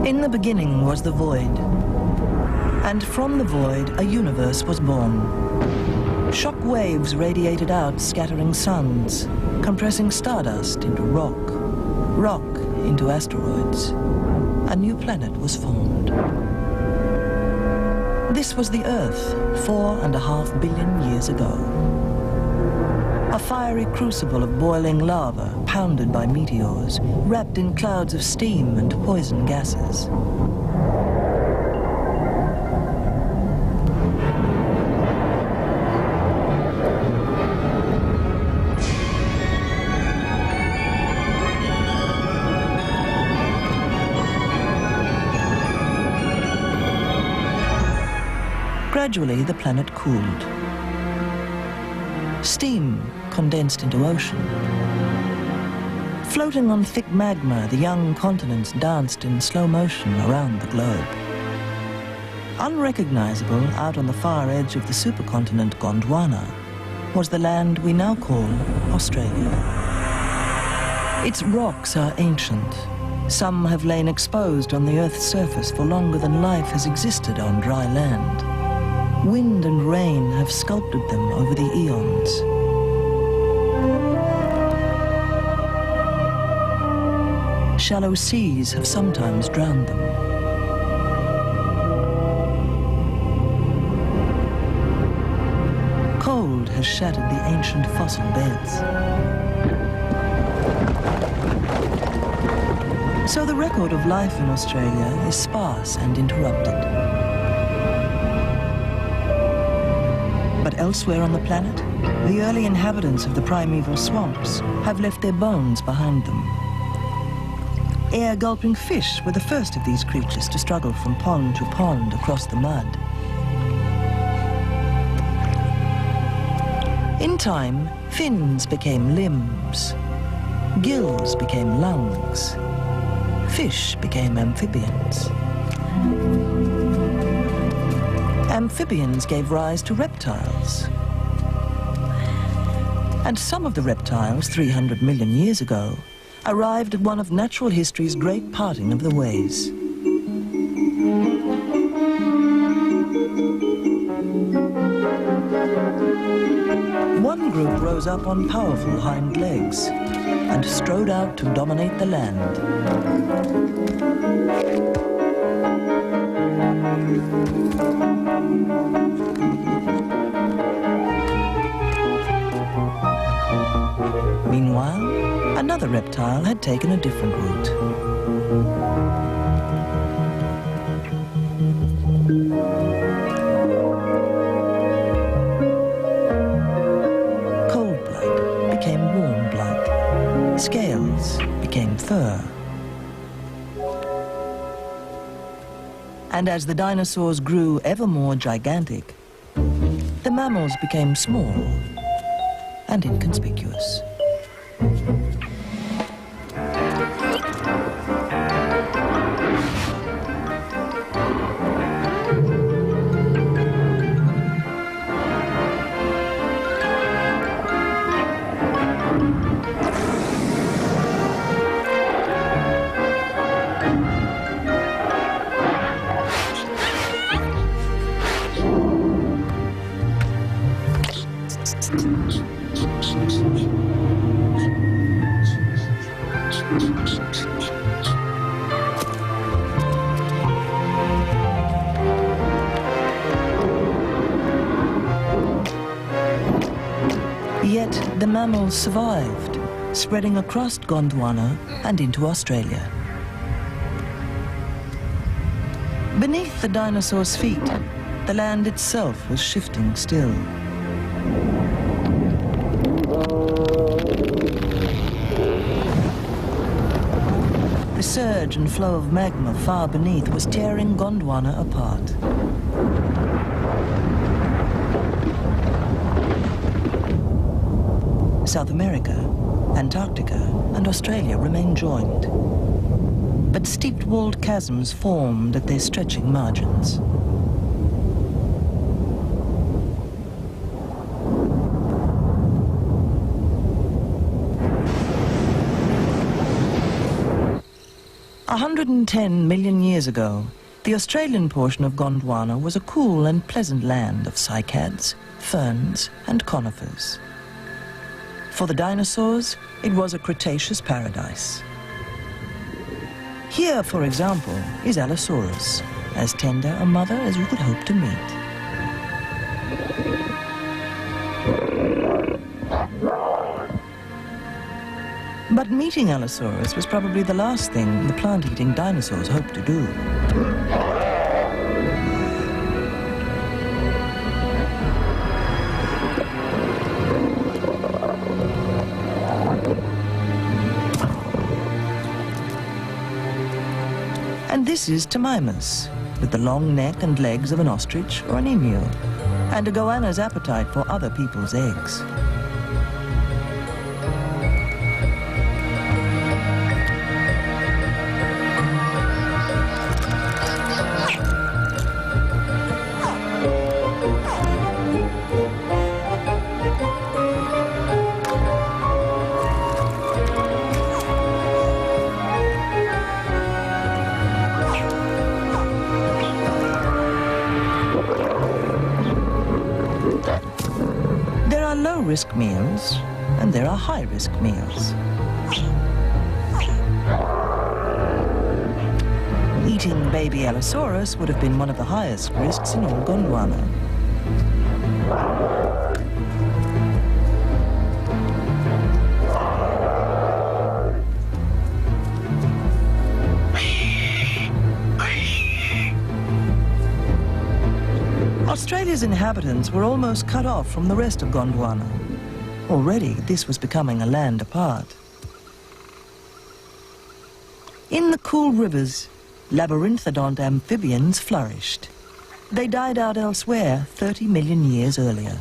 In the beginning was the void, and from the void a universe was born. Shock waves radiated out, scattering suns, compressing stardust into rock, rock into asteroids. A new planet was formed. This was the Earth 4.5 billion years ago. A fiery crucible of boiling lava, pounded by meteors, wrapped in clouds of steam and poison gases. Gradually, the planet cooled. Steam condensed into ocean. Floating on thick magma, the young continents danced in slow motion around the globe. Unrecognizable out on the far edge of the supercontinent Gondwana was the land we now call Australia. Its rocks are ancient. Some have lain exposed on the Earth's surface for longer than life has existed on dry land. Wind and rain have sculpted them over the eons. Shallow seas have sometimes drowned them. Cold has shattered the ancient fossil beds. So the record of life in Australia is sparse and interrupted. But elsewhere on the planet, the early inhabitants of the primeval swamps have left their bones behind them. Air-gulping fish were the first of these creatures to struggle from pond to pond across the mud. In time, fins became limbs, gills became lungs, fish became amphibians. Amphibians gave rise to reptiles. And some of the reptiles, 300 million years ago, arrived at one of natural history's great parting of the ways. One group rose up on powerful hind legs and strode out to dominate the land. Meanwhile, another reptile had taken a different route. Cold blood became warm blood. Scales became fur. And as the dinosaurs grew ever more gigantic, the mammals became small and inconspicuous. Yet the mammals survived, spreading across Gondwana and into Australia. Beneath the dinosaurs' feet, the land itself was shifting still. The surge and flow of magma far beneath was tearing Gondwana apart. South America, Antarctica, and Australia remained joined. But steep-walled chasms formed at their stretching margins. 110 million years ago, the Australian portion of Gondwana was a cool and pleasant land of cycads, ferns, and conifers. For the dinosaurs, it was a Cretaceous paradise. Here, for example, is Allosaurus, as tender a mother as you could hope to meet. But meeting Allosaurus was probably the last thing the plant-eating dinosaurs hoped to do. And this is Tamimus, with the long neck and legs of an ostrich or an emu, and a goanna's appetite for other people's eggs. Low-risk meals, and there are high-risk meals. Eating baby Allosaurus would have been one of the highest risks in all Gondwana. Australia's inhabitants were almost cut off from the rest of Gondwana. Already, this was becoming a land apart. In the cool rivers, labyrinthodont amphibians flourished. They died out elsewhere 30 million years earlier.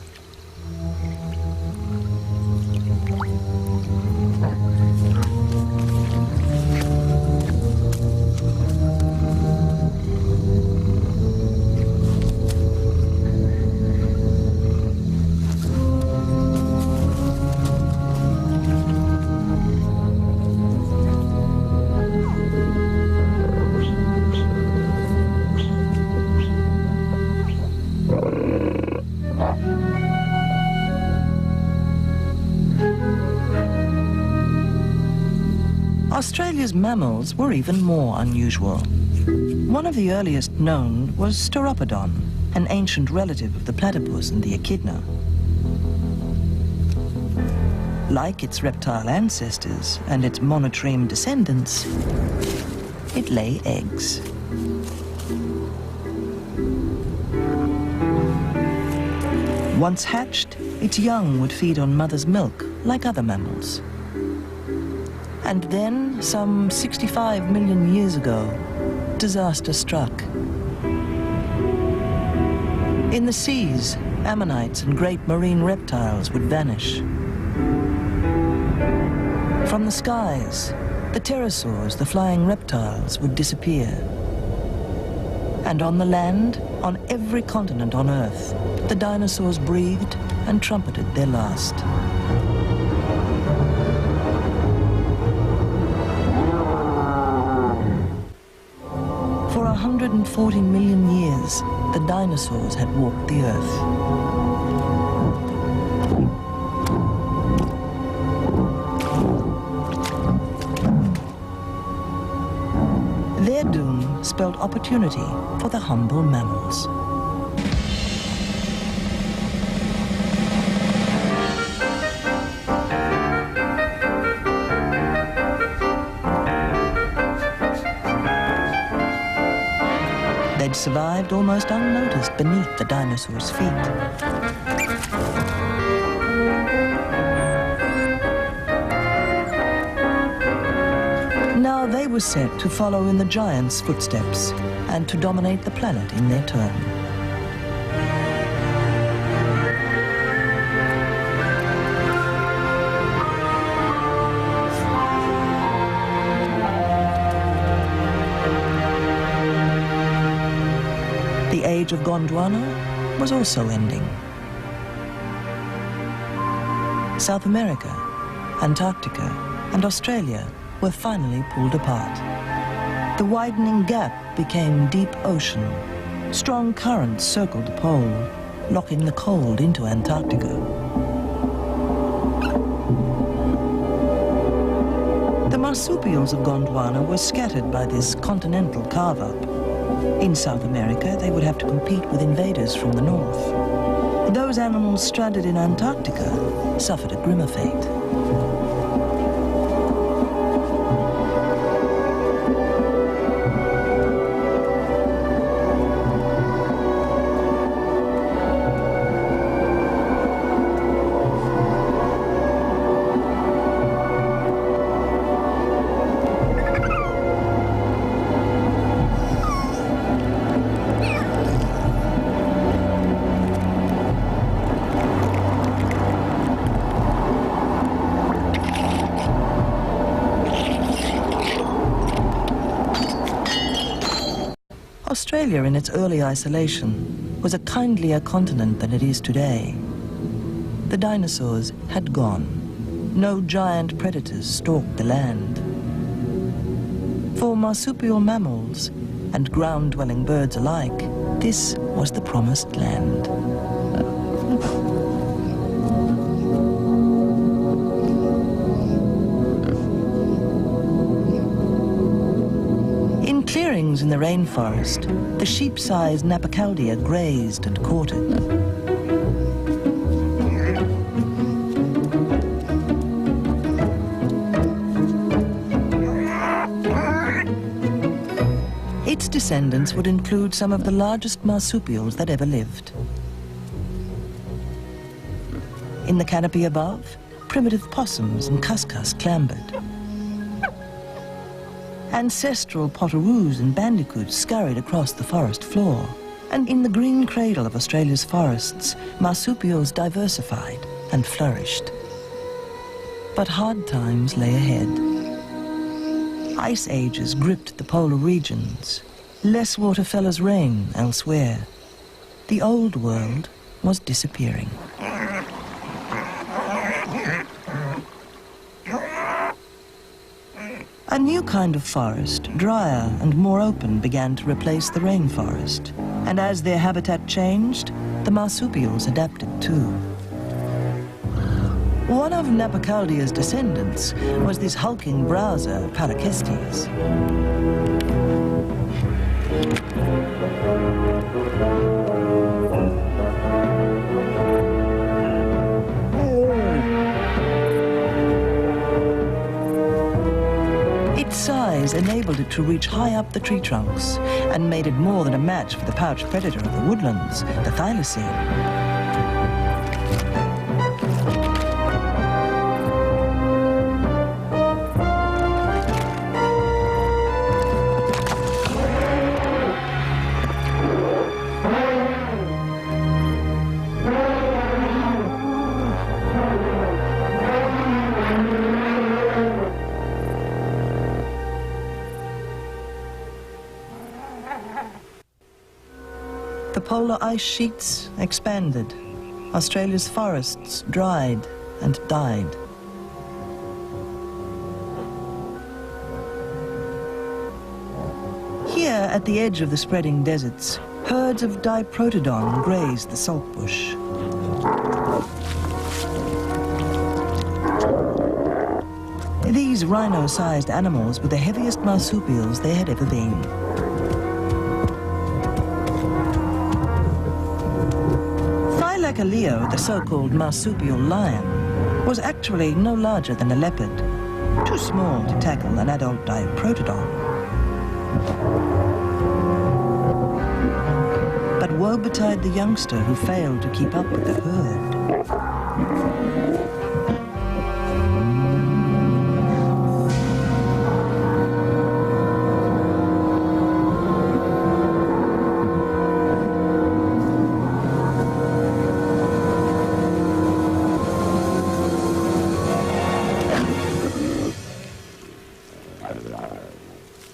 Australia's mammals were even more unusual. One of the earliest known was Steropodon, an ancient relative of the platypus and the echidna. Like its reptile ancestors and its monotreme descendants, it lay eggs. Once hatched, its young would feed on mother's milk, like other mammals. And then, some 65 million years ago, disaster struck. In the seas, ammonites and great marine reptiles would vanish. From the skies, the pterosaurs, the flying reptiles, would disappear. And on the land, on every continent on Earth, the dinosaurs breathed and trumpeted their last. For 140 million years, the dinosaurs had walked the Earth. Their doom spelled opportunity for the humble mammals. They'd survived almost unnoticed beneath the dinosaurs' feet. Now they were set to follow in the giants' footsteps and to dominate the planet in their turn. The age of Gondwana was also ending. South America, Antarctica, and Australia were finally pulled apart. The widening gap became deep ocean. Strong currents circled the pole, locking the cold into Antarctica. The marsupials of Gondwana were scattered by this continental carve-up. In South America, they would have to compete with invaders from the north. Those animals stranded in Antarctica suffered a grimmer fate. Australia, in its early isolation, was a kindlier continent than it is today. The dinosaurs had gone. No giant predators stalked the land. For marsupial mammals and ground-dwelling birds alike, this was the promised land. In the rainforest, the sheep-sized Napacaldia grazed and courted. Its descendants would include some of the largest marsupials that ever lived. In the canopy above, primitive possums and cuscus clambered. Ancestral potoroos and bandicoots scurried across the forest floor. And in the green cradle of Australia's forests, marsupials diversified and flourished. But hard times lay ahead. Ice ages gripped the polar regions. Less water fell as rain elsewhere. The old world was disappearing. A new kind of forest, drier and more open, began to replace the rainforest. And as their habitat changed, the marsupials adapted too. One of Napacaldia's descendants was this hulking browser, Palakestes. Its size enabled it to reach high up the tree trunks and made it more than a match for the pouched predator of the woodlands, the thylacine. The polar ice sheets expanded. Australia's forests dried and died. Here, at the edge of the spreading deserts, herds of diprotodon grazed the saltbush. These rhino-sized animals were the heaviest marsupials there had ever been. Leo, the so-called marsupial lion, was actually no larger than a leopard, too small to tackle an adult diprotodon. But woe betide the youngster who failed to keep up with the herd.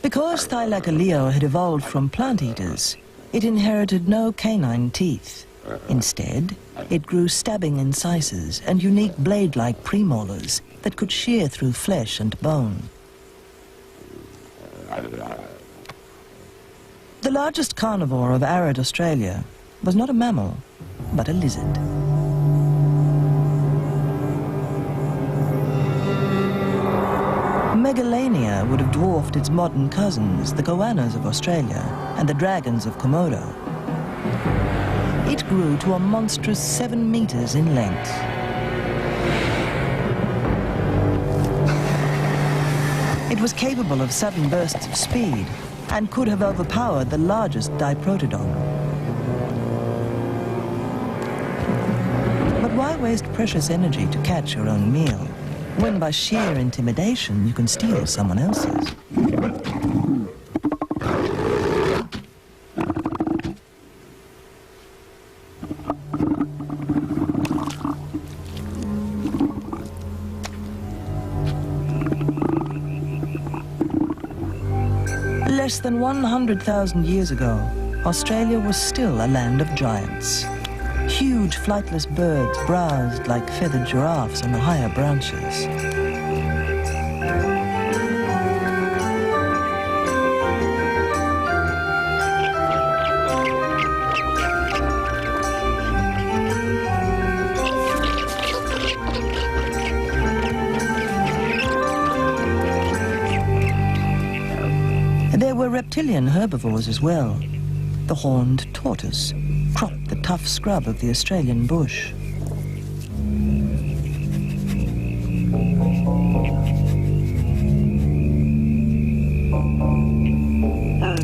Because Thylacaleo had evolved from plant eaters, it inherited no canine teeth. Instead, it grew stabbing incisors and unique blade-like premolars that could shear through flesh and bone. The largest carnivore of arid Australia was not a mammal, but a lizard. Megalania would have dwarfed its modern cousins, the goannas of Australia and the dragons of Komodo. It grew to a monstrous 7 meters in length. It was capable of sudden bursts of speed and could have overpowered the largest diprotodon. But why waste precious energy to catch your own meal, when by sheer intimidation you can steal someone else's? Less than 100,000 years ago, Australia was still a land of giants. Huge flightless birds browsed like feathered giraffes on the higher branches. There were reptilian herbivores as well. The horned tortoise cropped the tough scrub of the Australian bush.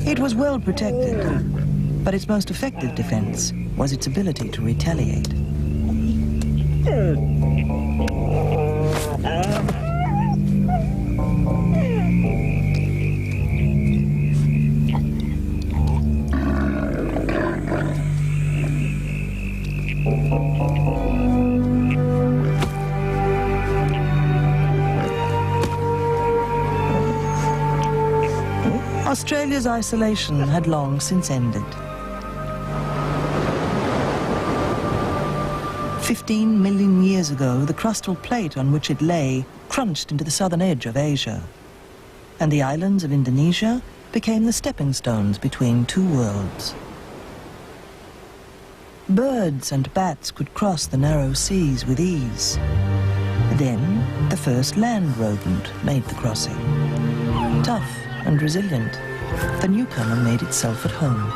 It was well protected, but its most effective defense was its ability to retaliate. Australia's isolation had long since ended. 15 million years ago, the crustal plate on which it lay crunched into the southern edge of Asia, and the islands of Indonesia became the stepping stones between two worlds. Birds and bats could cross the narrow seas with ease. Then, the first land rodent made the crossing. Tough and resilient, the newcomer made itself at home.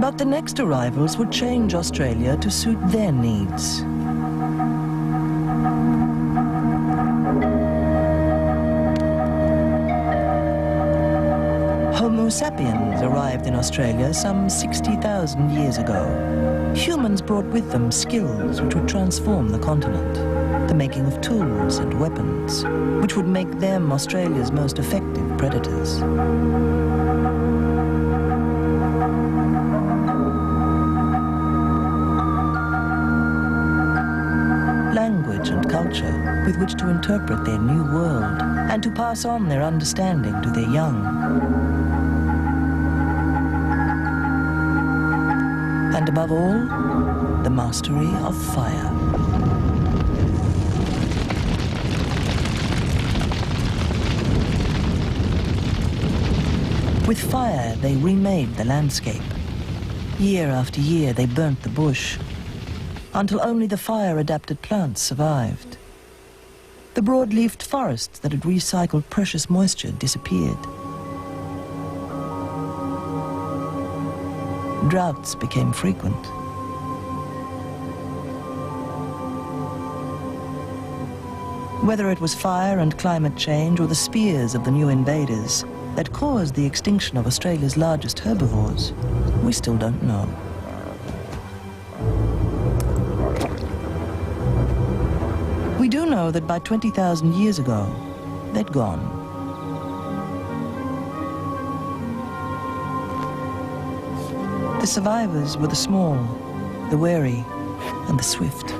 But the next arrivals would change Australia to suit their needs. Homo sapiens arrived in Australia some 60,000 years ago. Humans brought with them skills which would transform the continent, the making of tools and weapons, which would make them Australia's most effective predators. Language and culture with which to interpret their new world and to pass on their understanding to their young. And above all, the mastery of fire. With fire, they remade the landscape. Year after year, they burnt the bush, until only the fire-adapted plants survived. The broad-leafed forests that had recycled precious moisture disappeared. Droughts became frequent. Whether it was fire and climate change or the spears of the new invaders that caused the extinction of Australia's largest herbivores, we still don't know. We do know that by 20,000 years ago, they'd gone. The survivors were the small, the wary, and the swift.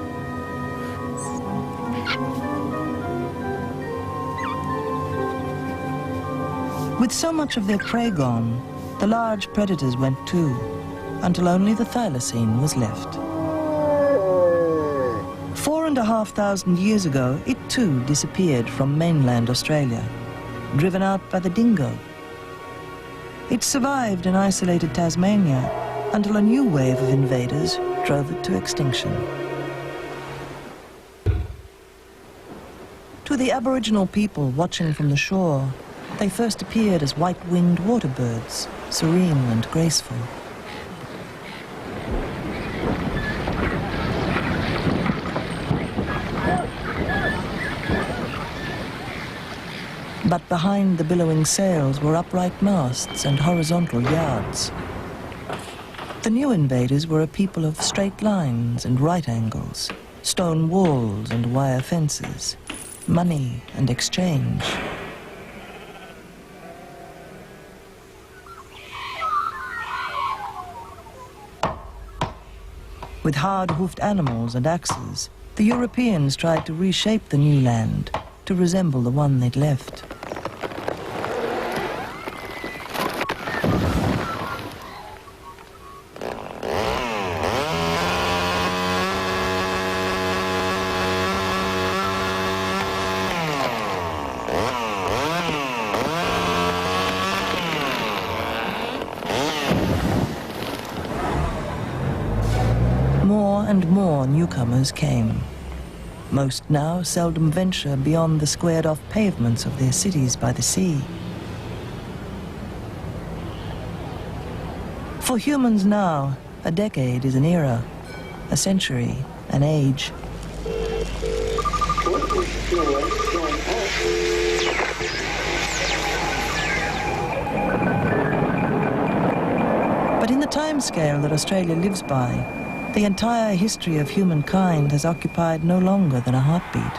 With so much of their prey gone, the large predators went too, until only the thylacine was left. 4,500 years ago, it too disappeared from mainland Australia, driven out by the dingo. It survived in isolated Tasmania until a new wave of invaders drove it to extinction. To the Aboriginal people watching from the shore, they first appeared as white-winged water birds, serene and graceful. But behind the billowing sails were upright masts and horizontal yards. The new invaders were a people of straight lines and right angles, stone walls and wire fences, money and exchange. With hard-hoofed animals and axes, the Europeans tried to reshape the new land to resemble the one they'd left. More and more newcomers came. Most now seldom venture beyond the squared-off pavements of their cities by the sea. For humans now, a decade is an era, a century, an age. But in the timescale that Australia lives by, the entire history of humankind has occupied no longer than a heartbeat.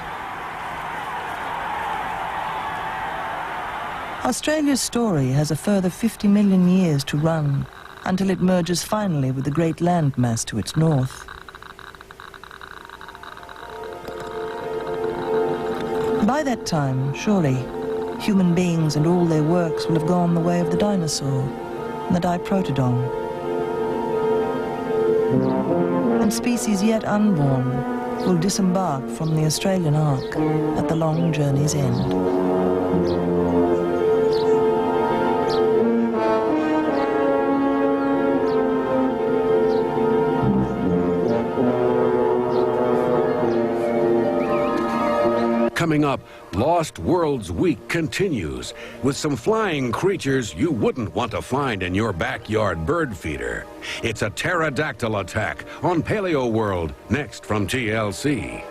Australia's story has a further 50 million years to run until it merges finally with the great landmass to its north. By that time, surely, human beings and all their works will have gone the way of the dinosaur, the diprotodon. And species yet unborn will disembark from the Australian ark at the long journey's end. Coming up, Lost Worlds Week continues with some flying creatures you wouldn't want to find in your backyard bird feeder. It's a pterodactyl attack on Paleo World, next from TLC.